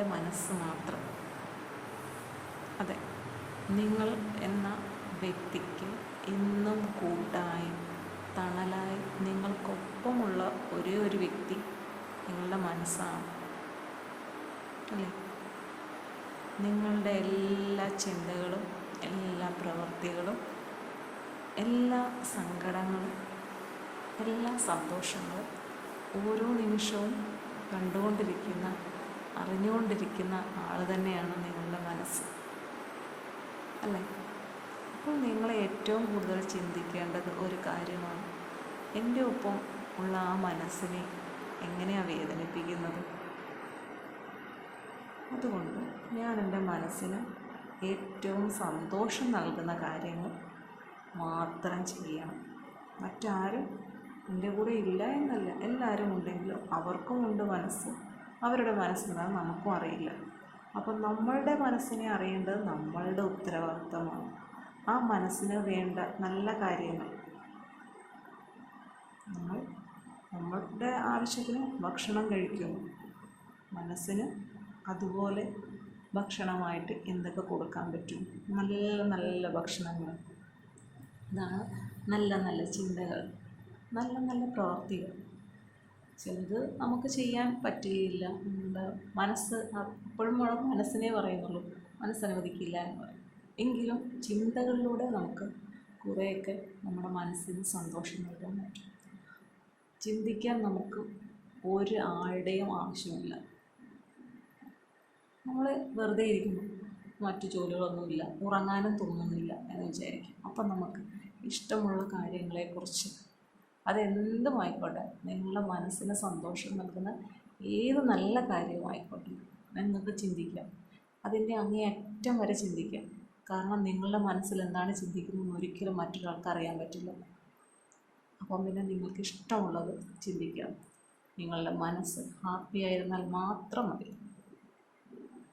നിങ്ങളുടെ മനസ്സ് മാത്രം. അതെ, നിങ്ങൾ എന്ന വ്യക്തിക്ക് എന്നും കൂട്ടായി തണലായി നിങ്ങൾക്കൊപ്പമുള്ള ഒരേ ഒരു വ്യക്തി നിങ്ങളുടെ മനസ്സാണ് അല്ലേ? നിങ്ങളുടെ എല്ലാ ചിന്തകളും, എല്ലാ പ്രവൃത്തികളും, എല്ലാ സങ്കടങ്ങളും, എല്ലാ സന്തോഷങ്ങളും ഓരോ നിമിഷവും കണ്ടുകൊണ്ടിരിക്കുന്ന, അറിഞ്ഞുകൊണ്ടിരിക്കുന്ന ആൾ തന്നെയാണ് നിങ്ങളുടെ മനസ്സ് അല്ലേ? അപ്പോൾ നിങ്ങൾ ഏറ്റവും കൂടുതൽ ചിന്തിക്കേണ്ടത് ഒരു കാര്യമാണ്, എൻ്റെ ഒപ്പം ഉള്ള ആ മനസ്സിനെ എങ്ങനെയാണ് വേദനിപ്പിക്കുന്നത്. അതുകൊണ്ട് ഞാൻ എൻ്റെ മനസ്സിന് ഏറ്റവും സന്തോഷം നൽകുന്ന കാര്യങ്ങൾ മാത്രം ചെയ്യണം. മറ്റാരും എൻ്റെ കൂടെ ഇല്ല എന്നല്ല, എല്ലാവരും ഉണ്ടെങ്കിലും അവർക്കും ഉണ്ട് മനസ്സ്. അവരുടെ മനസ്സെന്താണെന്ന് നമുക്കും അറിയില്ല. അപ്പം നമ്മളുടെ മനസ്സിനെ അറിയേണ്ടത് നമ്മളുടെ ഉത്തരവാദിത്തമാണ്. ആ മനസ്സിന് വേണ്ട നല്ല കാര്യങ്ങൾ നമ്മൾ നമ്മളുടെ ആവശ്യത്തിന് ഭക്ഷണം കഴിക്കുന്നു, മനസ്സിന് അതുപോലെ ഭക്ഷണമായിട്ട് എന്തൊക്കെ കൊടുക്കാൻ പറ്റും? നല്ല നല്ല ഭക്ഷണങ്ങൾ, ഇതാണ് നല്ല നല്ല ചിന്തകൾ, നല്ല നല്ല പ്രവർത്തികൾ. ചിലത് നമുക്ക് ചെയ്യാൻ പറ്റുകയില്ല, നമ്മുടെ മനസ്സ് അപ്പോഴും മനസ്സിനെ പറയുന്നുള്ളൂ, മനസ്സനുവദിക്കില്ല എന്ന് പറയും. എങ്കിലും ചിന്തകളിലൂടെ നമുക്ക് കുറേയൊക്കെ നമ്മുടെ മനസ്സിന് സന്തോഷം നൽകാൻ പറ്റും. ചിന്തിക്കാൻ നമുക്ക് ഒരു ആളുടെയും ആവശ്യമില്ല. നമ്മൾ വെറുതെ ഇരിക്കുന്നു, മറ്റു ജോലികളൊന്നുമില്ല, ഉറങ്ങാനും തോന്നുന്നില്ല എന്ന് വിചാരിക്കും. അപ്പം നമുക്ക് ഇഷ്ടമുള്ള കാര്യങ്ങളെക്കുറിച്ച്, അതെന്തുമായിക്കോട്ടെ, നിങ്ങളുടെ മനസ്സിന് സന്തോഷം നൽകുന്ന ഏത് നല്ല കാര്യമായിക്കോട്ടെ നിങ്ങൾക്ക് ചിന്തിക്കാം. അതിൻ്റെ അങ്ങേയറ്റം വരെ ചിന്തിക്കാം. കാരണം നിങ്ങളുടെ മനസ്സിൽ എന്താണ് ചിന്തിക്കുന്നതെന്ന് ഒരിക്കലും മറ്റൊരാൾക്ക് അറിയാൻ പറ്റില്ല. അപ്പം പിന്നെ നിങ്ങൾക്ക് ഇഷ്ടമുള്ളത് ചിന്തിക്കാം. നിങ്ങളുടെ മനസ്സ് ഹാപ്പി ആയിരുന്നാൽ മാത്രം മതി.